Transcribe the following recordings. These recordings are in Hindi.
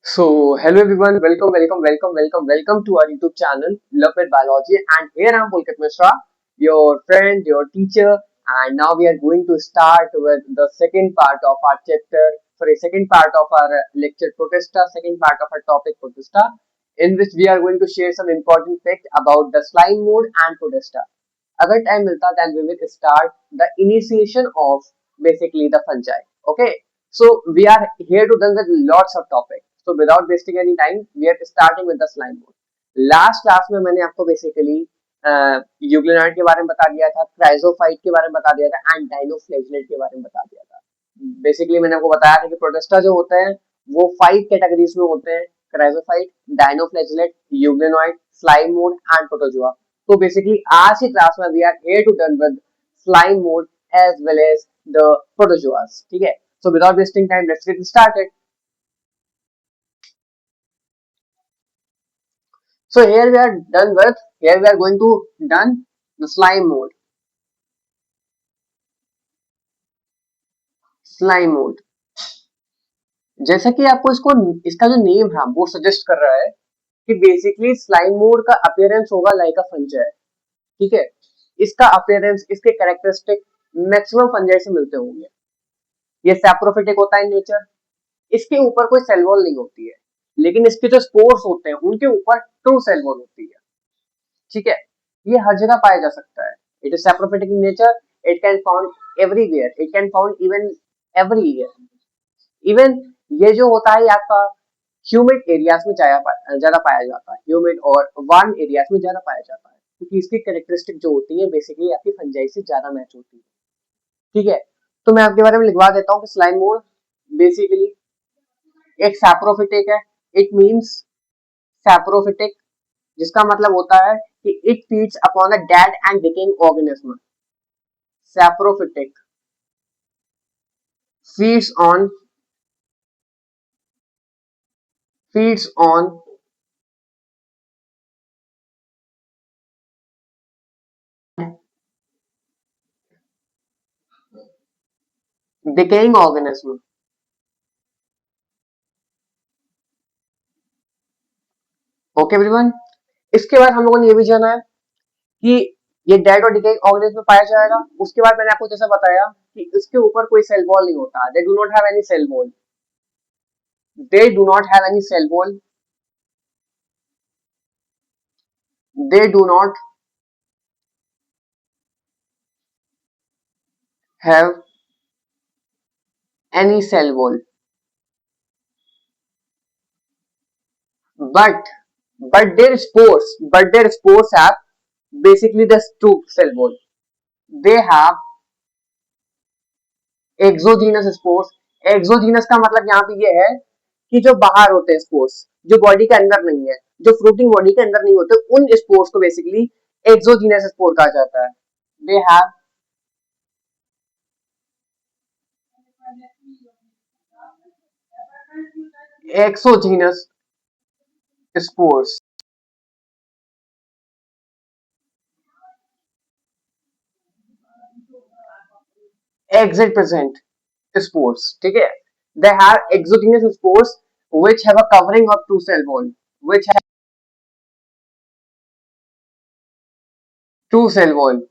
Hello everyone, welcome to our YouTube channel, Love with Biology, and here I'm Pulkit Mishra, your friend, your teacher, and now we are going to start with the second part of our second part of our lecture Protista, second part of our topic Protista, in which we are going to share some important facts about the slime mode and Protista. अगर time मिलता then we will start the initiation of basically the fungi. Okay, so we are here to done with lots of topics. So without wasting any time, we are starting with the slime mode. Last class में मैंने आपको basically यूग्लिनाइड के बारे में बता दिया था, क्राइजोफाइट के बारे में बता दिया था एंड डाइनोफ्लैगेलेट के बारे में बता दिया था. बेसिकली मैंने आपको बताया था कि प्रोटेस्टा जो होते हैं वो 5 कैटेगरीज में होते हैं: chrysophyte, dinoflagellate, euglenoid, slime mould and protozoa. तो बेसिकली आज की क्लास में we are here to done with slime mould as well as the protozoas. ठीक है, so without wasting time let's get started. So here we are going to done the slime mode. Slime mode. जैसा कि आपको इसका जो नेम है वो सजेस्ट कर रहा है कि बेसिकली स्लाइम मोड का अपीयरेंस होगा लाइक अ फंजाई. ठीक है, इसका अपीयरेंस, इसके कैरेक्टरिस्टिक मैक्सिमम फंजाई से मिलते होंगे. ये सैप्रोफिटिक होता है इन नेचर. इसके ऊपर कोई सेल वॉल नहीं होती है, लेकिन इसके जो स्पोर्स होते हैं उनके ऊपर ट्रू सेल वॉल होती है. ठीक है, ये हर जगह पाया जा सकता है. It is saprophytic in nature. It can found everywhere. It can found even everywhere. Even ये जो होता है आपका ह्यूमिड एरियाज में ज्यादा पाया जाता है. ह्यूमिड और वार्म एरियाज में ज्यादा पाया जाता है क्योंकि इसकी कैरेक्टरिस्टिक जो होती है बेसिकली आपकी फंजाई से ज्यादा मैच होती है. ठीक है, तो मैं आपके बारे में लिखवा देता हूँ कि स्लाइम मोड बेसिकली एक सैप्रोफिटिक है. इट मींस सैप्रोफिटिक, जिसका मतलब होता है कि it feeds upon a dead and decaying organism. Saprophytic feeds on feeds on decaying organism. Okay everyone, इसके बाद हम लोगों ने ये भी जाना है कि ये डेड और डिकेइंग ऑर्गेनिज्म में पाया जाएगा. उसके बाद मैंने आपको जैसा बताया कि इसके ऊपर कोई सेल वॉल नहीं होता. They do not have any cell wall. They do not have any cell wall. They do not have any cell wall. but but their spores have basically the true cell wall. They have exogenous spores. Exogenous का मतलब यहाँ पे ये है कि जो बाहर होते हैं स्पोर्स, जो बॉडी के अंदर नहीं है, जो फ्रूटिंग बॉडी के अंदर नहीं होते, उन स्पोर्स को बेसिकली एक्सोजीनस स्पोर कहा जाता है. They have exogenous spores. Exit present spores. ठीक है, they have exogenous spores which have a covering of two cell wall, which have two cell wall.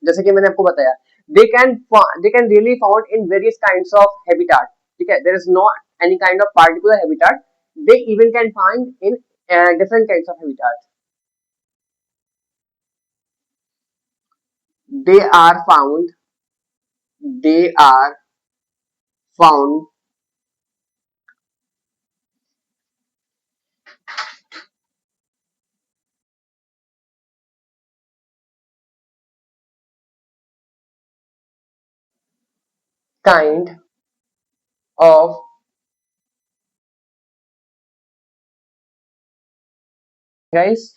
जैसे कि मैंने आपको बताया, they can they can really found in various kinds of habitat. ठीक है, there is not any kind of particular habitat. They even can find in different kinds of habitat. they are found they are found kind of guys,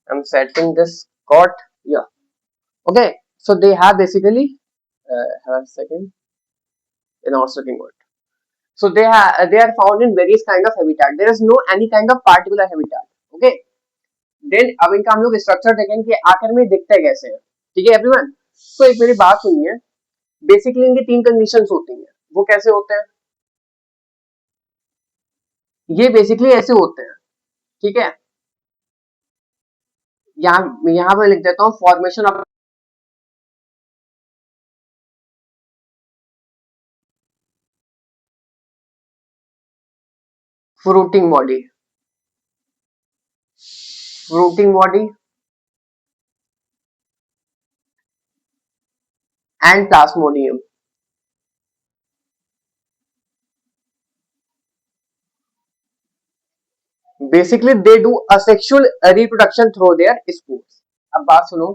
I'm setting this cot. Yeah, okay, so they have basically have a second in our second word. So they are found in various kind of habitat. There is no any kind of particular habitat. Okay, then अब इनका हम लोग स्ट्रक्चर देखेंगे कि आखिर में दिखते कैसे हैं. ठीक है एवरीवन। तो एक मेरी बात सुनिए, बेसिकली इनकी तीन कंडीशंस होती हैं, वो कैसे होते हैं? ये बेसिकली ऐसे होते हैं, ठीक है। यहाँ यहाँ पे लिख देता हूँ, formation of fruiting body, fruiting body and plasmodium. Basically they do asexual reproduction through their spores. अब बात सुनो,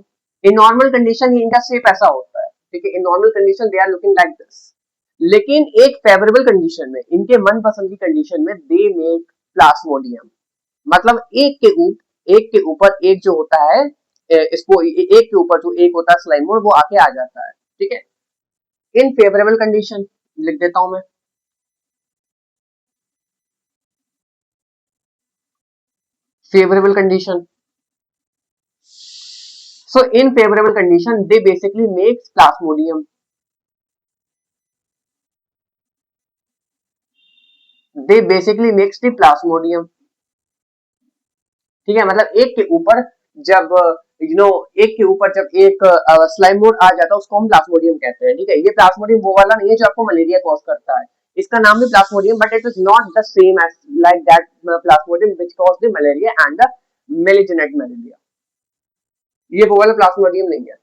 इन नॉर्मल कंडीशन इनका शेप ऐसा होता है, ठीक है, in normal condition they are looking like this. लेकिन एक फेवरेबल कंडीशन में, इनके मनपसंद की कंडीशन में, दे मेक प्लाज्मोडियम। मतलब एक के ऊपर एक जो होता है, इसको एक के ऊपर जो एक होता है स्लाइम मोड, वो आके आ जाता है, ठीक है। इन फेवरेबल कंडीशन लिख देता हूं मैं, favourable condition. So in favorable condition, they basically makes plasmodium. They basically makes the plasmodium. ठीक है, मतलब एक के ऊपर जब यू नो एक के ऊपर जब एक स्लाइम मोड आ जाता है, उसको हम प्लाज्मोडियम कहते हैं, ठीक है। ये प्लाज्मोडियम वो वाला नहीं है जो आपको मलेरिया कॉज करता है, इसका नाम भी plasmodium, but it is not the same as like that plasmodium which cause the malaria and the malignant malaria. ये वो वाला प्लाज्मोडियम नहीं है।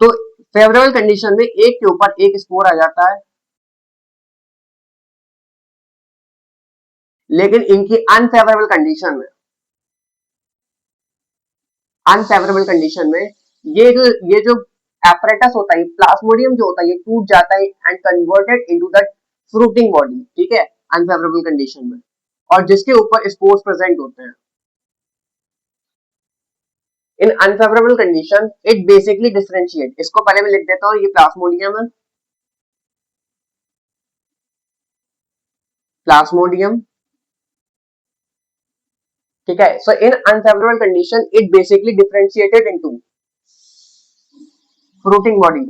तो फेवरेबल कंडीशन में एक के ऊपर एक स्पोर आ जाता है, लेकिन इनकी अनफेवरेबल कंडीशन में ये जो एपरेटस होता है, प्लाज्मोडियम जो होता है, ये टूट जाता है and converted into the fruiting body, ठीक है, अनफेवरेबल कंडीशन में, और जिसके ऊपर स्पोर्स प्रेजेंट होते हैं। In unfavourable condition it basically differentiate, इसको पहले मैं लिख देता हूँ, ये प्लाज्मोडियम है, प्लाज्मोडियम, ठीक है। So in unfavourable condition it basically differentiated into fruiting body,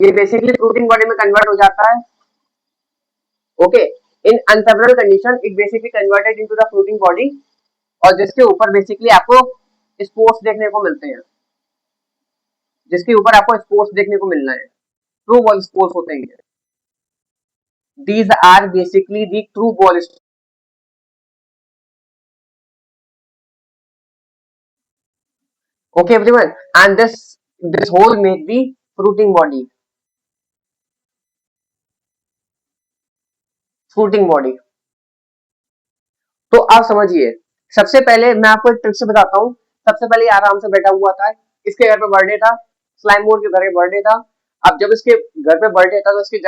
ये बेसिकली फ्रूटिंग बॉडी में कन्वर्ट हो जाता है, okay. In unfavourable condition it basically converted into the fruiting body, और जिसके ऊपर बेसिकली आपको स्पोर्ट्स देखने को मिलते हैं, जिसके ऊपर आपको स्पोर्ट्स देखने को मिलना है, ट्रू बॉल स्पोर्ट्स होते हैं। These are basically the true ball. Okay everyone, and this whole make the fruiting body, fruiting body। तो आप समझिए, सबसे पहले मैं आपको एक ट्रिक से बताता हूँ। सबसे पहले आराम से बैठा हुआ था, इसके घर पे बर्थडे था, स्लाइम मोड के घर पे बर्थडे था। अब जब इसके घर पे बर्थडे था तो इसके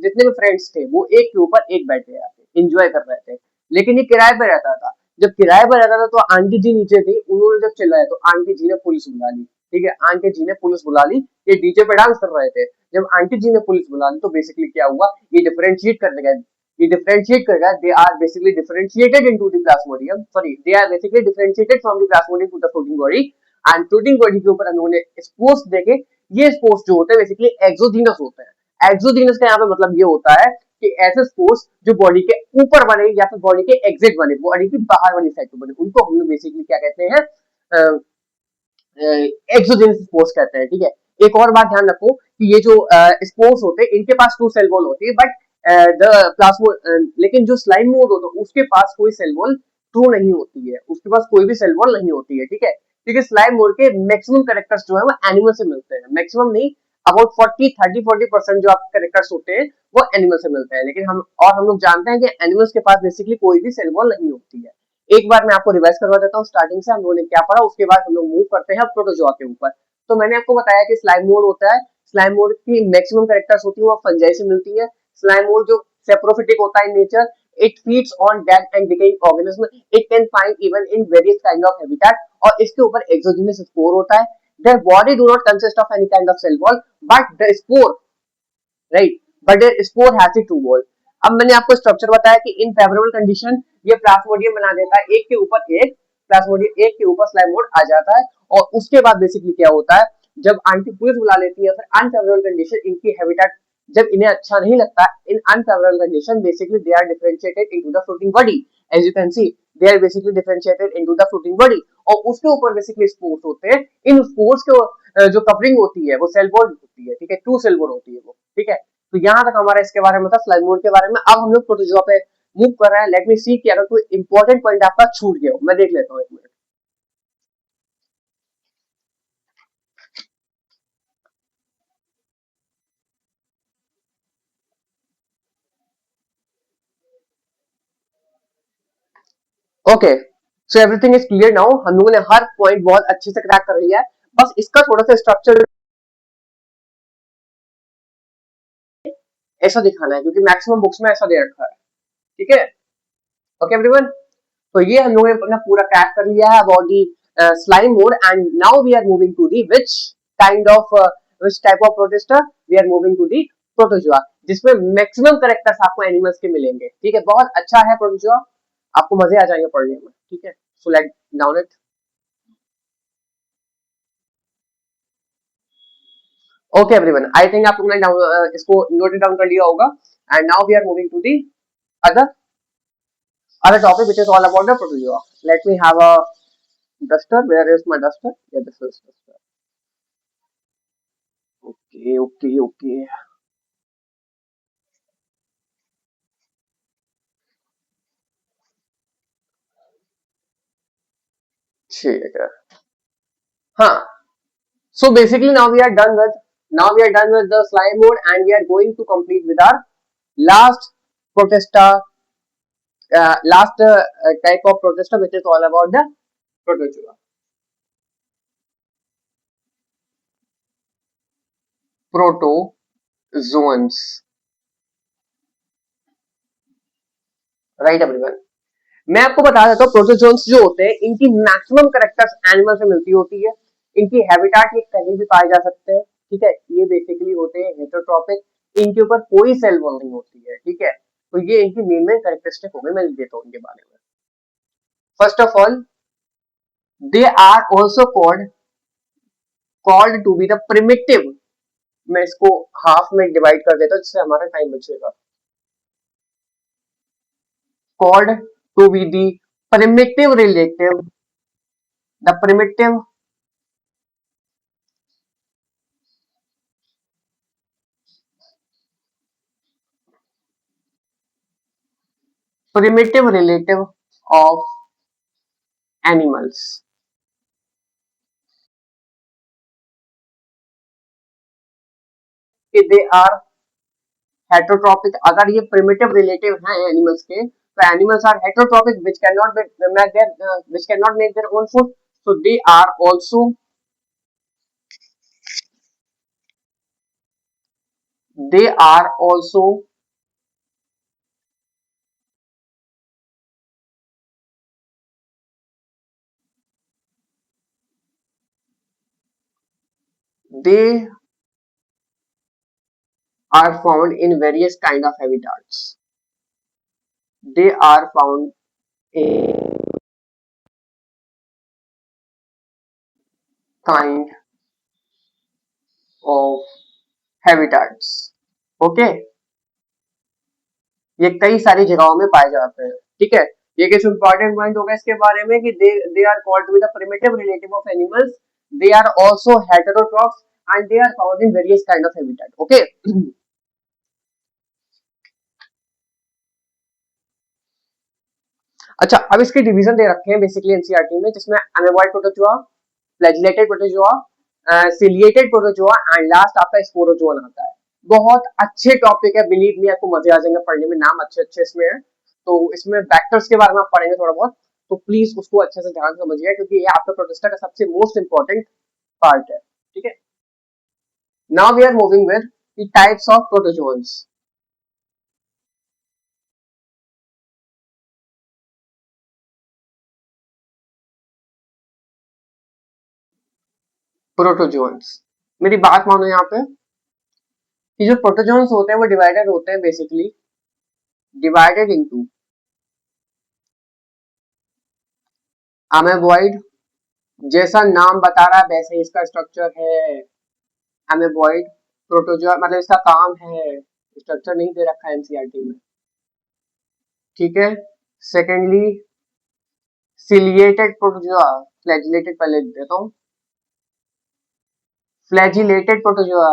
जितने भी फ्रेंड्स थे वो एक के ऊपर एक बैठे थे, एंजॉय कर रहे थे। लेकिन ये किराए पे रहता था। जब किराए पर रहता था तो आंटी जी नीचे थी, उन्होंने जब चिल्लाया तो आंटी जी ने पुलिस बुला ली, ठीक है, आंटी जी ने पुलिस बुला ली। ये डीजे पे डांस कर रहे थे, जब आंटी जी ने पुलिस बुला ली तो बेसिकली क्या हुआ, ये डिफरेंशिएट करने गए, ये डिफरेंशिएट करेगा, they are basically differentiated into the plasmodium, sorry they are basically differentiated from the plasmodium to the fruiting body, and fruiting body के ऊपर हम लोगों ने स्पोर्स देखे। ये स्पोर्स जो होते हैं बेसिकली एक्सोजीनस होते हैं। एक्सोजीनस का यहाँ पे मतलब ये होता है कि ऐसे स्पोर्स जो बॉडी के ऊपर बने या फिर बॉडी के एग्जिट बने, बॉडी की बाहर वाली साइड पे बने, उनको हम लोग बेसिकली क्या कहते हैं, एक्सोजेनिक स्पोर्स कहते हैं, ठीक है। एक और बात ध्यान रखो कि ये जो स्पोर्स होते हैं इनके पास टू सेल वॉल होती है, बट द प्लाज्मो लेकिन जो स्लाइम मोड होता है उसके पास कोई सेल वॉल ट्रू नहीं होती है, उसके पास कोई भी सेल वॉल नहीं होती है, ठीक है। क्योंकि स्लाइम मोड के मैक्सिमम कैरेक्टर्स जो है वो एनिमल से मिलते हैं, मैक्सिमम नहीं, अबाउट 40-30-40% जो आपके कैरेक्टर्स होते हैं वो एनिमल से मिलते हैं। लेकिन हम लोग जानते हैं कि एनिमल्स के पास बेसिकली कोई भी सेल वॉल नहीं होती है। एक बार मैं आपको रिवाइज करवा देता हूँ, स्टार्टिंग से हम लोगों ने क्या पढ़ा, उसके बाद हम लोग मूव करते हैं प्रोटोजोआ के ऊपर। तो मैंने आपको बताया कि स्लाइम मोड होता है, स्लाइम मोड की मैक्सिमम कैरेक्टर्स होती है वो फंजाई से मिलती है। स्लाइम मोड जो सेप्रोफिटिक होता है in nature, it feeds on dead and decaying organism, it can find even in various kind of habitat, और इसके ऊपर एक्सोजीनस स्पोर होता है। Their body do not consist of any kind of cell wall, but the spore, right, but the spore has the two wall. अब मैंने आपको स्ट्रक्चर बताया कि इन फेवरेबल कंडीशन ये प्लाज्मोडियम बना देता है एक के ऊपर एक, प्लाज्मोडियम 1 के ऊपर स्लाइम मोड आ जाता है। और उसके बाद बेसिकली क्या होता है, जब आंटी पुलिस बुला लेती है, फिर अनफेवरेबल कंडीशन इनकी हैबिटेट, जब इन्हें अच्छा नहीं लगता, in unfavourable condition basically they are differentiated into the fruiting body. As you can see they are basically differentiated into the fruiting body, और उसके ऊपर बेसिकली स्पोर्स होते हैं। इन स्पोर्स के जो कवरिंग होती है वो सेल बोर्ड होती है, ठीक है, टू सेल बोर्ड होती है वो, ठीक है। तो यहाँ तक हमारा इसके बारे में था, स्लाइम मोड के बारे में। अब हम लोग प्रोटोजोआ पे मूव कर रहे हैं। लेट मी सी कि अगर कोई इंपॉर्टेंट पॉइंट आपका छूट गया हो, मैं देख लेता हूँ, एक minute. Okay, so everything is clear now. हम लोगों ने हर पॉइंट बहुत अच्छे से क्रैक कर लिया है। बस इसका थोड़ा सा स्ट्रक्चर ऐसा दिखाना है, क्योंकि मैक्सिमम बुक्स में ऐसा दे रखा है, ठीक है। ओके एवरीवन, तो ये हम लोगों ने अपना पूरा क्रैक कर लिया है about the slime mould. And now we are moving to the which type of protista, we are moving to the protozoa, जिसमें मैक्सिमम कैरेक्टर्स आपको एनिमल्स के मिलेंगे, ठीक है। बहुत अच्छा है प्रोटोजोआ, आपको मजे आ जाएंगे पढ़ने में, ठीक है। So let down it. Okay everyone, I think आप लोगों ने इसको नोट डाउन कर लिया होगा। And now we are moving to the other other topic, which is all about the protozoa. Let me have a duster. Where is my duster? Yeah, this is duster. Okay, okay, okay. ठीक है, हाँ। So basically now we are done with the slime mode, and we are going to complete with our last protista, last type of protista, which is all about the protozoa. Protozoans, right everyone? मैं आपको बता देता हूँ, प्रोटोजोन्स जो होते हैं इनकी मैक्सिमम कैरेक्टर्स एनिमल से मिलती होती है। इनकी हैबिटेट ये कहीं भी पाए जा सकते हैं, ठीक है। ये बेसिकली होते हैं हेटरोट्रॉपिक, इनके ऊपर कोई सेल वॉल नहीं होती है, ठीक है। तो ये इनकी मेन कैरेक्टरिस्टिक हो गई, मैं देता हूँ इनके बारे में। First of all, they are also called to be the primitive. मैं इसको हाफ में डिवाइड कर देता हूँ जिससे हमारा टाइम बचेगा। Called to be the primitive relative, the primitive relative of animals. They are heterotrophic. अगर ये प्रिमिटिव रिलेटिव हैं एनिमल्स के, तो animals are heterotrophic which cannot make their own food, so they are also they are found in various kind of habitats. They are found in kind of habitats. Okay, ये कई सारी जगहों में पाए जाते हैं, ठीक है। ये कुछ इंपॉर्टेंट पॉइंट होगा इसके बारे में कि they are called to be the primitive relative of animals, they are also heterotrophs, and they are found in various kind of habitat. Okay, अच्छा, अब इसके डिवीजन दे रखे हैं बेसिकली एनसीईआरटी में, जिसमें amoeboid protozoa, flagellated protozoa, ciliated protozoa, and last आपका स्पोरोजोआ आता है। बहुत अच्छे टॉपिक है, बिलीव मी, आपको मजे आ जाएंगे पढ़ने में, नाम अच्छे अच्छे इसमें है। तो इसमें वेक्टर्स के बारे में आप पढ़ेंगे थोड़ा बहुत, तो प्लीज उसको अच्छे से ध्यान समझिए, क्योंकि ये आपका प्रोटेस्टा का सबसे मोस्ट इंपॉर्टेंट पार्ट है, ठीक है। Now we are moving with the types of protozoans. Protozoans, मेरी बात मानो यहाँ पे, कि जो प्रोटोजोन्स होते हैं वो डिवाइडेड होते हैं बेसिकली, डिवाइडेड इनटू अमेबॉइड जैसा नाम बता रहा है वैसे ही इसका स्ट्रक्चर है। अमेबॉइड प्रोटोजोआ मतलब इसका काम है, स्ट्रक्चर नहीं दे रखा है एनसीईआरटी में। ठीक है। सेकेंडली सिलिएटेड प्रोटोजोआ, फ्लैजिलेटेड पहले देता हूँ। Flagellated protozoa,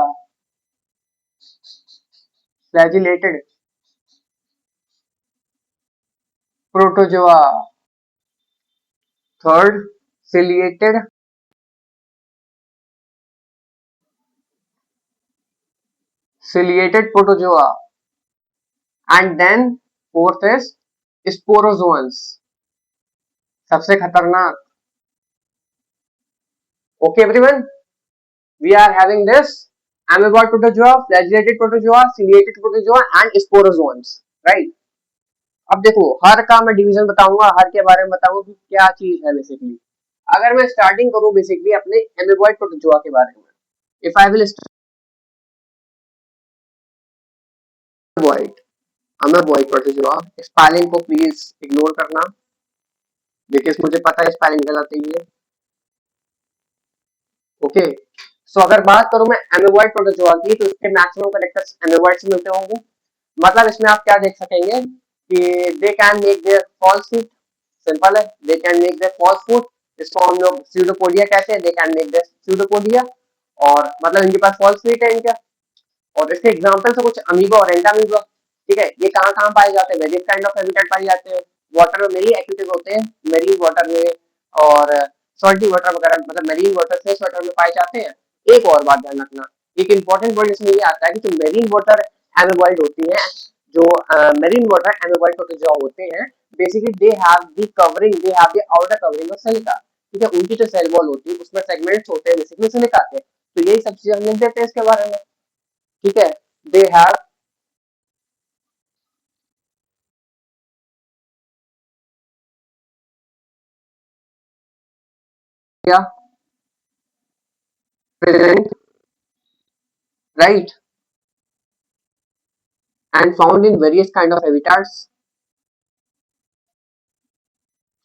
flagellated protozoa. Third ciliated ciliated protozoa, and then fourth is sporozoans, सबसे खतरनाक। Okay everyone, we are having this amoeboid protozoa, flagellated protozoa, ciliated protozoa and sporozoans, right? अब देखो हर का मैं डिवीजन बताऊंगा, हर के बारे में बताऊंगा कि क्या चीज है बेसिकली। अगर मैं स्टार्टिंग करूं बेसिकली अपने एमेबॉइड प्रोटोजोआ के बारे में, if I will start amoeboid protozoa, spelling को प्लीज इग्नोर करना, बिकॉज मुझे पता है स्पेलिंग गलत है ये। ओके, सो अगर बात करूं मैं एमेबॉइड प्रोटोजोआ की, तो इसके मैक्सिमम कैरेक्टर्स एमेबॉइड से मिलते होंगे। मतलब इसमें आप क्या देख सकेंगे कि they can make their false food, simple है, they can make their false food, इसको हम लोग स्यूडोपोडिया कहते हैं, they can make their pseudopodia, और मतलब इनके पास फॉल्स फीट है इनका। और इसके एग्जांपल्स है कुछ अमीबा और एंटामीबा। ठीक है, ये कहाँ कहाँ पाए जाते हैं, वेरियस काइंड ऑफ हैबिटेट पाए जाते हैं। वाटर में मेरी एक्टिविटीज होते हैं, मेरीन वाटर में और सॉल्टी वाटर वगैरह, मतलब मेरीन वाटर फ्रेश वाटर में पाए जाते हैं। एक और बात ध्यान रखना, एक इंपॉर्टेंट वर्ड इसमें ये आता है कि जो मेरीन वाटर एमेबॉइड होती है, जो मेरीन वाटर एमेबॉइड प्रोटोजोआ होते हैं, basically they have the covering, they have the outer covering of silica. ठीक है, उनकी जो सेल वॉल होती है उसमें सेगमेंट्स होते हैं बेसिकली सिलिका के। तो यही सब चीजें हम लिख देते हैं इसके बारे में। ठीक है, दे हैव क्या present, right, and found in various kind of habitats,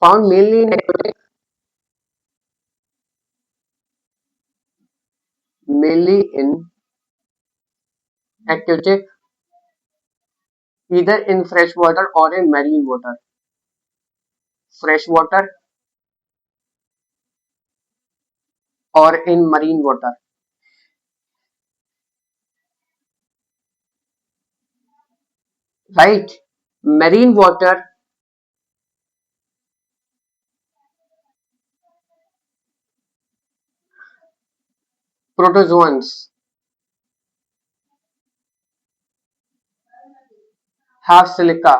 found mainly in aquatic, mainly in aquatic, either in fresh water or in marine water, fresh water or in marine water, right? Marine water protozoans have silica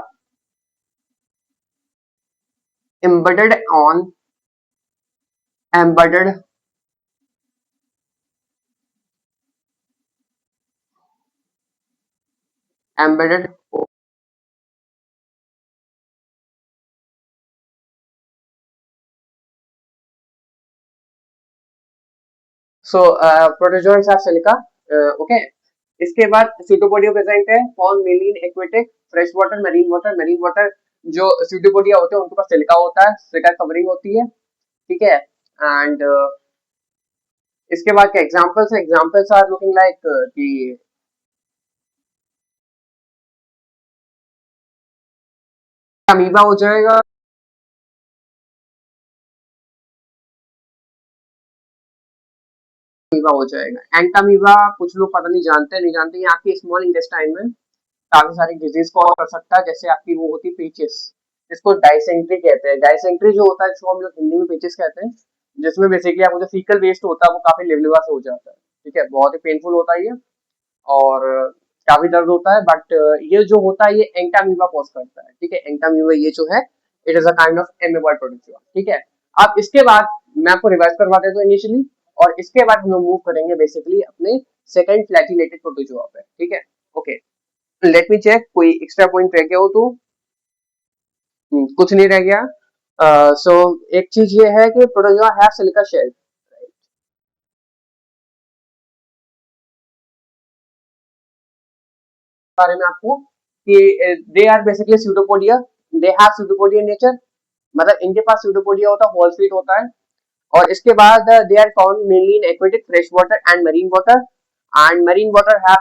embedded on embedded embedded. So protozoans have silica. Okay. इसके बाद स्यूडोपोडिया प्रेजेंट है, found mainly in aquatic, fresh water, marine water. Marine water जो स्यूडोपोडिया होते हैं उनके पास सिलिका होता है, सिलिका कवरिंग होती है। ठीक है, एंड इसके बाद के एग्जांपल्स हैं, एग्जांपल्स आर लुकिंग लाइक कि अमीबा हो जाएगा, अमीबा हो जाएगा, एंटामीबा कुछ लोग पता नहीं जानते हैं, नहीं जानते, ये आपके स्मॉल इंटेस्टाइन में काफी सारी डिजीज को कर सकता है, जैसे आपकी वो होती है पेचिस, इसको डायसेंट्री कहते हैं। डायसेंट्री जो होता है, जिसको हम लोग हिंदी में पेचिस कहते हैं, जिसमें बेसिकली आपको जो फीकल वेस्ट होता है वो काफी लिबलिबा से हो जाता है। ठीक है, बहुत ही पेनफुल होता है ये, और काफी दर्द होता है, बट ये जो होता है ये एंटामीबा कॉज करता है। ठीक है, एंटामीबा ये जो है, it is a kind of amoeboid protozoa. ठीक है, अब इसके बाद मैं आपको रिवाइज करवा देता हूँ इनिशियली, और इसके बाद हम लोग मूव करेंगे बेसिकली अपने सेकंड फ्लैजिलेटेड प्रोटोजोआ पे। ठीक है, ओके, लेट मी चेक कोई एक्स्ट्रा पॉइंट रह गया हो तो। कुछ नहीं रह गया। सो एक चीज ये है कि प्रोटोजोआ हैव सिलिका शेल, बारे में आपको कि they are basically pseudopodia, they have pseudopodia nature, मतलब इनके पास स्यूडोपोडिया होता है, होल फीट होता है। और इसके बाद they are found mainly in aquatic fresh water and marine water, and marine water have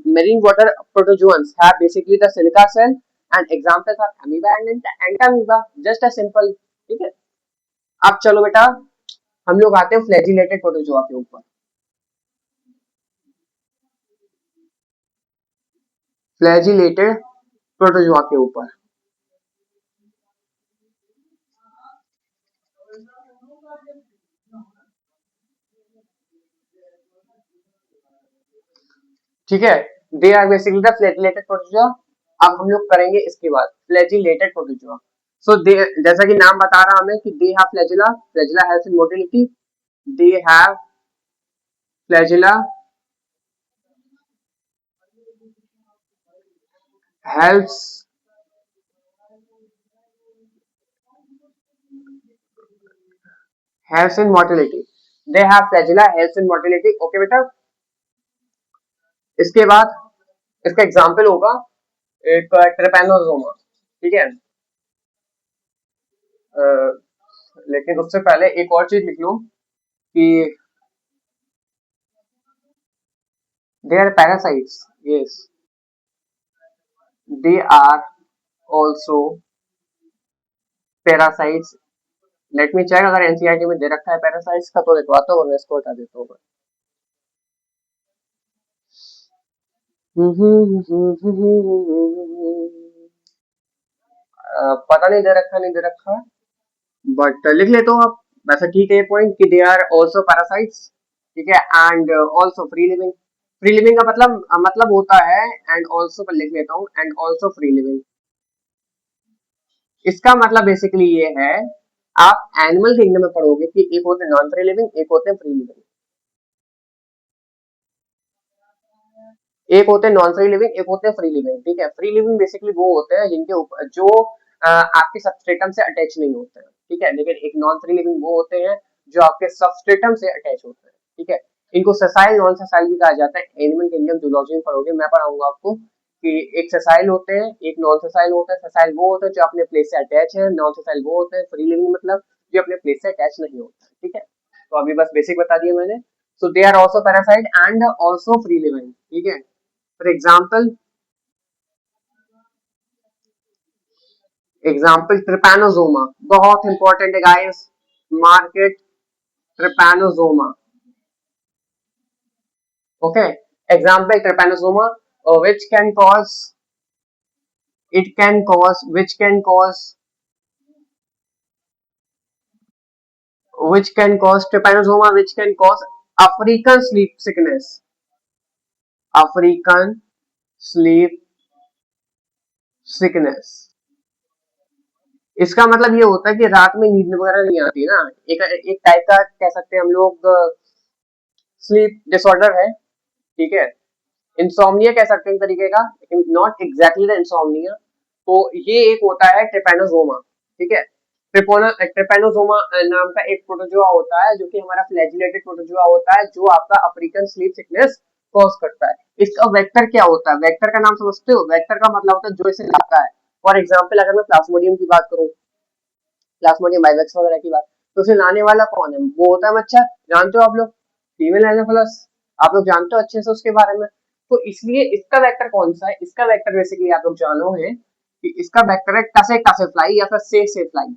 marine water protozoans have basically the silica cell, and examples are amoeba and entamoeba, just a simple। ठीक है, अब चलो बेटा हम लोग आते हैं फ्लैजिलेटेड प्रोटोजोआ के ऊपर। फ्लैजिलेटेड प्रोटोजोआ के ऊपर ठीक है, they are basically the flagellated protozoa. अब हम लोग करेंगे इसके बाद फ्लैजिलेटेड प्रोटोजोआ। सो दे, जैसा कि नाम बता रहा हमें कि they have flagella, flagella helps in motility, they have flagella helps helps in motility, they have flagella helps in motility। Okay बेटा, इसके बाद इसका एग्जाम्पल होगा एक ट्रेपेनोसोमा। ठीक है, लेकिन उससे पहले एक और चीज लिख लो कि they are parasites, yes they are also parasites. Let me check, अगर एनसीईआरटी में दे रखा है पैरासाइट्स का तो लिखवाता हूँ, मैं इसको हटा देता हूँ। पता नहीं दे रखा नहीं दे रखा, बट लिख लेता हूँ आप। वैसे ठीक है ये पॉइंट कि दे आर ऑल्सो पैरासाइट्स। ठीक है, and also free living. Free living का मतलब होता है, एंड ऑल्सो पर लिख लेता हूँ, एंड ऑल्सो फ्री लिविंग। इसका मतलब बेसिकली ये है, आप एनिमल किंगडम में पढ़ोगे कि एक होते हैं नॉन फ्री लिविंग, एक होते हैं फ्री लिविंग। एक होते हैं नॉन फ्री लिविंग, एक होते हैं फ्री लिविंग। ठीक है, फ्री लिविंग बेसिकली वो होते हैं जिनके ऊपर जो आपके सबस्ट्रेटम से अटैच नहीं होते हैं। ठीक है, लेकिन एक नॉन फ्री लिविंग वो होते हैं जो आपके सबस्ट्रेटम से अटैच होते हैं। ठीक है, इनको सेसाइल नॉन सेसाइल भी कहा जाता है। एनिमल किंगडम जूलॉजी में पढ़ोगे, मैं पढ़ाऊंगा आपको कि एक सेसाइल होते हैं, एक नॉन सेसाइल होता है। सेसाइल वो होते हैं जो अपने प्लेस से अटैच है, नॉन सेसाइल वो होते हैं फ्री लिविंग मतलब जो अपने प्लेस से अटैच नहीं होते। ठीक है, तो अभी बस बेसिक बता दिया मैंने। So they are also parasite and also free living. ठीक है, फॉर एग्जाम्पल ट्रिपैनोसोमा, बहुत इंपॉर्टेंट है guys, market trypanosoma. Okay, example trypanosoma which can cause it can cause which can cause trypanosoma which can cause African sleep sickness, African sleep sickness। इसका मतलब ये होता है कि रात में नींद वगैरह नहीं आती ना, एक एक टाइप का कह सकते हैं हम लोग स्लीप डिसऑर्डर है। ठीक है, इंसोम्निया कह सकते हैं एक तरीके का, लेकिन नॉट एग्जैक्टली द इंसोम्निया। तो ये एक होता है ट्रिपैनोसोमा। ठीक है, ट्रिपैनोसोमा नाम का एक प्रोटोजोआ होता है जो कि हमारा फ्लैजिलेटेड प्रोटोजोआ होता है, जो आपका अफ्रीकन स्लीप सिकनेस कॉज करता है। इसका वेक्टर क्या होता है? वेक्टर का नाम समझते हो? वेक्टर का मतलब होता है जो इसे लाता है। फॉर एग्जाम्पल अगर मैं प्लाज्मोडियम की बात करूं, प्लाज्मोडियम वाइवेक्स वगैरह की बात, तो उसे लाने वाला कौन है? वो होता है मच्छर, जानते हो आप लोग, फीमेल एनाफिलस, आप लोग जानते हो अच्छे से उसके बारे में। तो इसलिए इसका वेक्टर कौन सा है? इसका वेक्टर बेसिकली आप लोग जानो है कि इसका वेक्टर है टसे टसे फ्लाई या फिर से फ्लाई,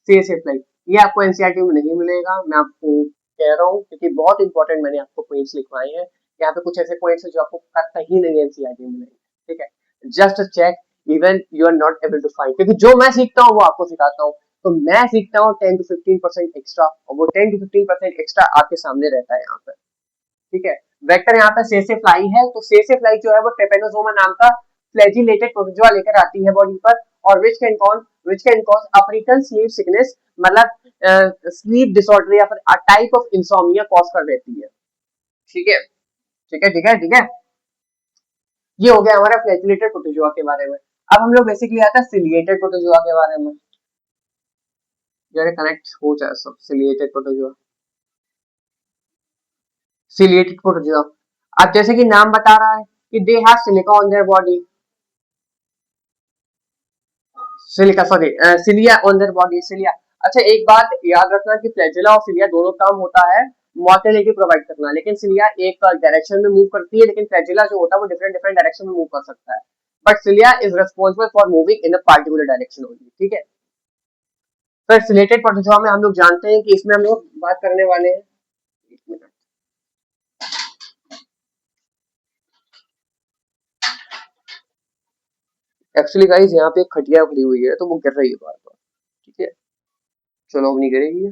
से फ्लाई। ये आपको एनसीईआरटी में नहीं मिलेगा, मैं आपको कह रहा हूँ, क्योंकि बहुत इंपॉर्टेंट मैंने आपको पॉइंट्स लिखवाए हैं। यहाँ पे कुछ ऐसे पॉइंट्स हैं जो आपको कहीं नहीं एनसीईआरटी में मिलेंगे। ठीक है, just check, even you are not able to find, क्योंकि जो मैं सीखता हूँ वो आपको सिखाता हूँ। तो मैं सीखता हूँ 10 to 15% एक्स्ट्रा, और वो 10 to 15% एक्स्ट्रा आपके सामने रहता है यहाँ पे। ठीक है, वेक्टर यहाँ पे से फ्लाई है, तो से फ्लाई जो है वो ट्रेपेनोसोमा नाम का फ्लैजिलेटेड प्रोटोजोआ लेकर आती है बॉडी पर, और which can cause African sleep sickness, मतलब स्लीप डिसऑर्डर या फिर टाइप ऑफ इंसोम्निया कॉज कर देती है। ठीक है, ठीक है, ठीक है, ठीक है, ये हो गया हमारा फ्लैजिलेटेड प्रोटोजोआ के बारे में। अब हम लोग बेसिकली आता है सिलिएटेड प्रोटोजोआ के बारे में। जरा कनेक्ट हो जाए सब, सिलिएटेड प्रोटोजोआ, सिलिएटेड प्रोटोजोआ। अब जैसे कि नाम बता रहा है कि they have silica on their body, silica sorry cilia on their body cilia. अच्छा एक बात याद रखना कि फ्लैजेला और सिलिया दोनों काम होता है मोटिलिटी प्रोवाइड करना, लेकिन सिलिया एक डायरेक्शन में मूव करती है, लेकिन फ्लैजेला जो होता है वो डिफरेंट डिफरेंट डायरेक्शन में मूव कर सकता है, but cilia is responsible for moving in a particular direction only. ठीक है, तो सिलेटेड प्रोटोजोआ में हम लोग जानते हैं कि इसमें हम लोग बात करने वाले हैं। एक मिनट, एक्चुअली गाइस यहाँ पे एक खटिया खड़ी हुई है तो वो गिर रही है बार बार। ठीक है, चलो अब नहीं गिरेगी।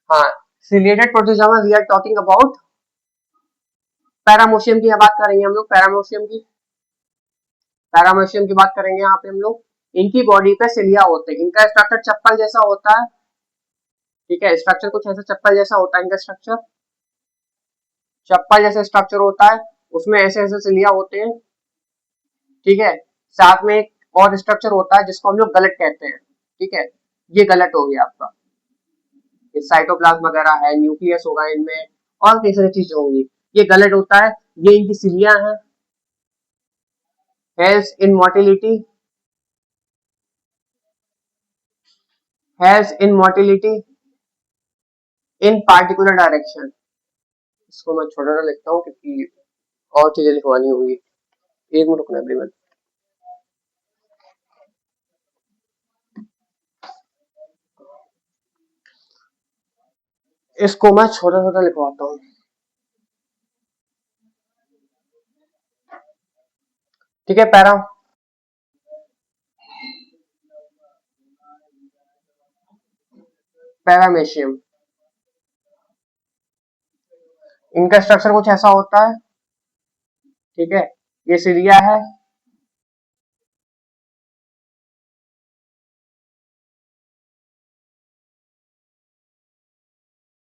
हाँ, ciliated protozoa we are talking about paramecium की बात करेंगे हम लोग, पैरामोशियम की बात करेंगे यहाँ पे हम लोग। इनकी बॉडी पे सिलिया होते हैं, इनका स्ट्रक्चर चप्पल जैसा होता है। ठीक है, स्ट्रक्चर कुछ ऐसा चप्पल जैसा होता है इनका स्ट्रक्चर, चप्पल जैसा स्ट्रक्चर होता है, उसमें ऐसे ऐसे सिलिया होते हैं। ठीक है, साथ में एक और स्ट्रक्चर होता है जिसको हम लोग गलट कहते हैं। ठीक है, ये गलट हो गया आपका, ये साइटोप्लाज्म वगैरह है, न्यूक्लियस होगा इनमें, और कई सारी चीजें होंगी। ये गलट होता है, ये इनकी सिलिया है। Helps in motility, helps in motility in particular direction. इसको मैं छोटा सा लिखता हूँ क्योंकि और चीजें लिखवानी होंगी। एक मिनट रुकना एवरीवन। इसको मैं छोटा छोटा लिखवाता हूँ। ठीक है, पैरामेशियम, इनका स्ट्रक्चर कुछ ऐसा होता है। ठीक है, ये सिलिया है,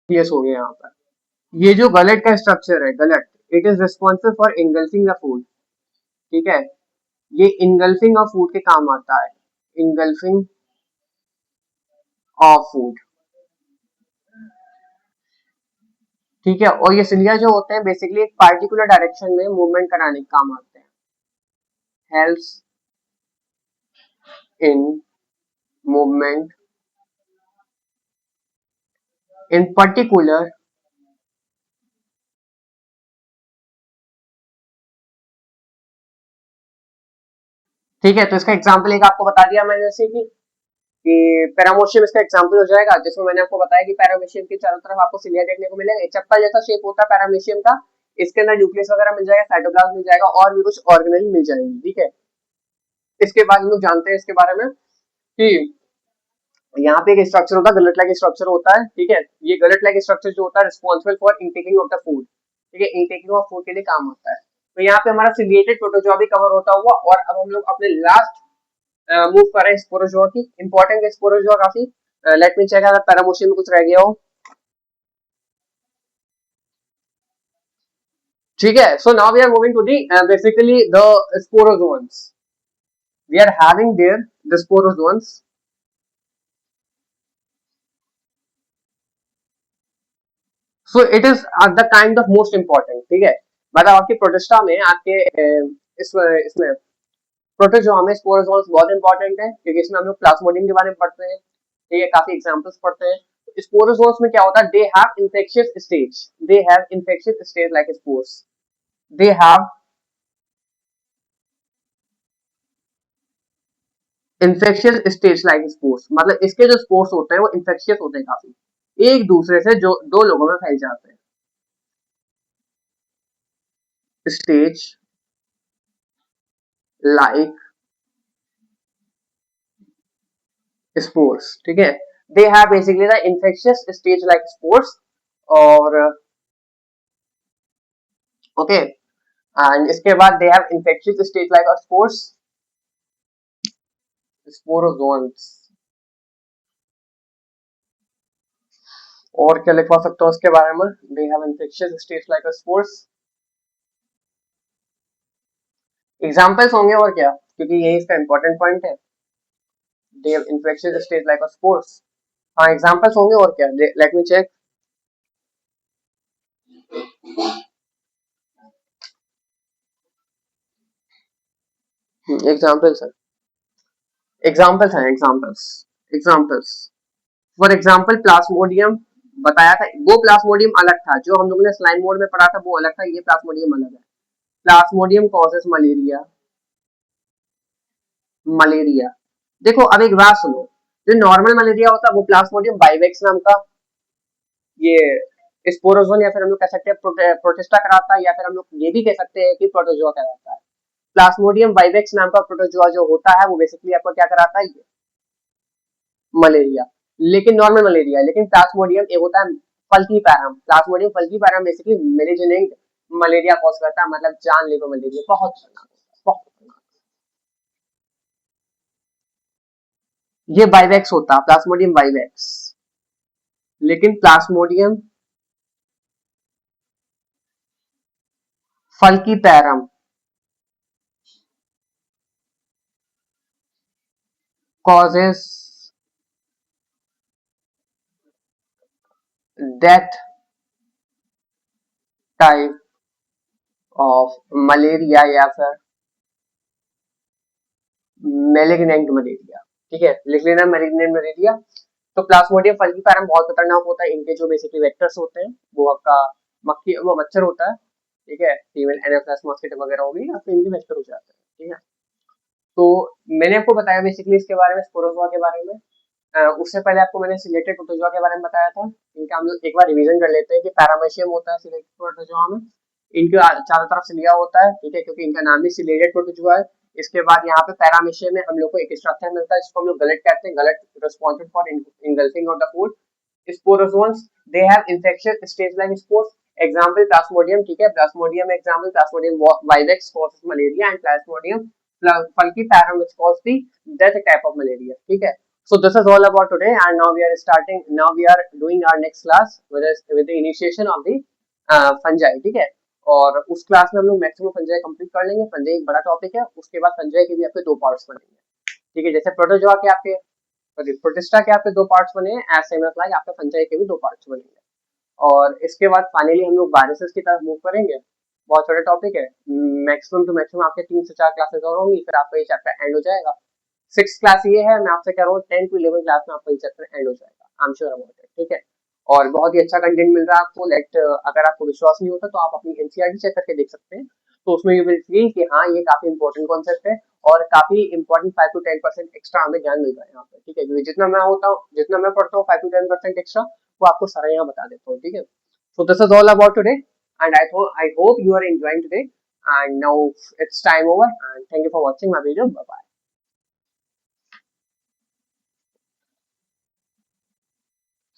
ये हो गया यहाँ पर। ये जो गलेट का स्ट्रक्चर है, gullet, it is responsible for engulfing the food. ठीक है, ये इंगल्फिंग ऑफ फूड के काम आता है, इंगल्फिंग ऑफ फूड। ठीक है, और ये सिलिया जो होते हैं बेसिकली एक पार्टिकुलर डायरेक्शन में मूवमेंट कराने के काम आते हैं। Helps in movement in particular, ठीक है, तो इसका एग्जांपल एक आपको बता दिया मैंने जैसे कि पैरामोशियम इसका एग्जांपल हो जाएगा, जिसमें मैंने आपको बताया कि पैरामोशियम के चारों तरफ आपको सिलिया देखने को मिलेगा, चप्पल जैसा शेप होता है पैरामोशियम का। इसके अंदर न्यूक्लियस वगैरह मिल जाएगा, साइटोप्लाज्म मिल जाएगा, और भी कुछ ऑर्गेनेल मिल जाएंगे। ठीक है, इसके बाद हम लोग जानते हैं इसके बारे में कि यहाँ पे एक स्ट्रक्चर होता है, गलट लाइक स्ट्रक्चर होता है। ठीक है, ये गलट लाइक स्ट्रक्चर जो होता है responsible for intaking of the food. ठीक है, इनटेकिंग ऑफ फूड के लिए काम होता है। तो यहाँ पे हमारा सिलिएटेड प्रोटोजोआ भी कवर होता हुआ, और अब हम लोग अपने लास्ट मूव करें स्पोरोजोआ की। इंपॉर्टेंट है स्पोरोजोआ काफी। लेट मी चेक अगर पैरामोशियम में कुछ रह गया हो। ठीक है, so now we are moving to the basically the sporozoans we are having there, the sporozoans. So it is the kind of most important. ठीक है, मतलब आपके प्रोटेस्टा में आपके इसमें प्रोटोजोआ में स्पोरोजोन्स बहुत इंपॉर्टेंट है, क्योंकि इसमें हम लोग प्लाज्मोडियम के बारे में पढ़ते हैं। ठीक है, काफी एग्जांपल्स पढ़ते हैं। स्पोरोजोन्स में क्या होता है, they have infectious stage, they have infectious stage like spores, they have infectious stage like spores, मतलब इसके जो स्पोर्स होते हैं वो इन्फेक्शियस होते हैं काफी, एक दूसरे से जो दो लोगों में फैल जाते हैं। Stage like spores. ठीक है, they have basically the infectious stage like spores, और ओके, एंड इसके बाद they have infectious stage like spores, sporozoans. और क्या लिखवा सकता हूँ उसके बारे में, they have infectious stage like spores, examples होंगे और क्या, क्योंकि यही इसका इंपॉर्टेंट पॉइंट है। They have infectious stage like spores, हाँ एग्जांपल्स होंगे और क्या, लेट मी चेक। एग्जांपल्स है, एग्जाम्पल्स हैं, examples, examples. For example Plasmodium बताया था, वो प्लाज्मोडियम अलग था, जो हम लोगों ने स्लाइम मोड में पढ़ा था वो अलग था, ये प्लाज्मोडियम अलग है। Plasmodium causes malaria, malaria. देखो अब एक बात सुनो, जो नॉर्मल मलेरिया होता है वो प्लाज्मोडियम बाइवेक्स नाम का ये स्पोरोजोन, या फिर हम लोग कह सकते हैं प्रोटिस्टा कराता है, या फिर हम लोग ये भी कह सकते हैं कि प्रोटोजोआ कराता है। प्लाज्मोडियम बाइवेक्स नाम का प्रोटोजोआ जो होता है वो बेसिकली आपको क्या कराता है, मलेरिया, लेकिन नॉर्मल मलेरिया। लेकिन प्लाज्मोडियम एक होता है falciparum, plasmodium falciparum basically malignant malaria cause करता है, मतलब जानलेवा मलेरिया, बहुत खतरनाक, बहुत खतरनाक। ये बाइवेक्स होता है, प्लाज्मोडियम बाइवेक्स। लेकिन plasmodium falciparum causes death type of malaria या फिर मेलिग्नेंट मलेरिया। ठीक है, लिख लेना मेलिग्नेंट मलेरिया। तो प्लाज्मोडियम फल्कीपैरम बहुत खतरनाक होता है, इनके जो बेसिकली वेक्टर्स होते हैं वो आपका मक्खी, वो मच्छर होता है। ठीक है, फीमेल एनाफिलास मॉस्किटो वगैरह होगी, या फिर इनके वेक्टर हो जाते हैं। ठीक है, तो मैंने आपको बताया बेसिकली इसके बारे में, स्पोरोजोआ के बारे में। उससे पहले आपको मैंने सिलेक्टेड प्रोटोजोआ के बारे में बताया था। इनका हम लोग एक बार रिवीजन कर लेते हैं कि पैरामेशियम होता है सिलेक्टेड प्रोटोजोआ में, इनके चारों तरफ सिलिया होता है। ठीक है, क्योंकि इनका नाम ही सिलेटेड प्रोटोजोआ है। इसके बाद यहाँ पे पैरामेशियम में हम लोग को एक स्ट्रक्चर मिलता है जिसको हम लोग गलत कहते हैं, गलत responsible for engulfing of the food. Sporozoans they have infection stage like spores, example Plasmodium. ठीक है, Plasmodium example Plasmodium vivax causes malaria, and Plasmodium falciparum which cause the death type of malaria. ठीक है, so this is all about today, and now we are doing our next class with the initiation of the fungi. ठीक है, और उस क्लास में हम लोग मैक्सिमम फंजाई कंप्लीट कर लेंगे। फंजाई एक बड़ा टॉपिक है, उसके बाद फंजाई के भी आपके दो पार्ट्स बनेंगे। ठीक है, जैसे प्रोटोजोआ के आपके प्रोटिस्टा के आपके दो पार्ट्स बने हैं, एज सेम एज लाइक आपके फंजाई के भी दो पार्ट्स बनेंगे। और इसके बाद फाइनली हम लोग वायरसेस की तरफ मूव करेंगे। बहुत छोटा टॉपिक है, मैक्सिमम टू मैक्सिमम आपके 3 से 4 क्लासेस और होंगी, फिर आपका ये चैप्टर एंड हो जाएगा। 6 क्लास ये है, मैं आपसे कह रहा हूँ 10 to 11 क्लास में आपका ये चैप्टर एंड हो जाएगा, I am sure about it. ठीक है, और बहुत ही अच्छा कंटेंट मिल रहा है आपको। लेट अगर आपको विश्वास नहीं होता तो आप अपनी एनसीईआरटी चेक करके देख सकते हैं, तो उसमें यू विल सी कि हाँ ये काफी इंपॉर्टेंट कॉन्सेप्ट है, और काफी इंपॉर्टेंट 5 to 10% एक्स्ट्रा हमें ज्ञान मिल रहा है यहाँ पे। ठीक है, क्योंकि जितना मैं होता हूँ, जितना मैं पढ़ता हूँ 5 to 10% एक्स्ट्रा, वो आपको सारा यहाँ बता देता हूँ। ठीक है, so this is all about today, and I hope you are enjoying today. And now it's time over. And thank you for watching my video. Bye bye.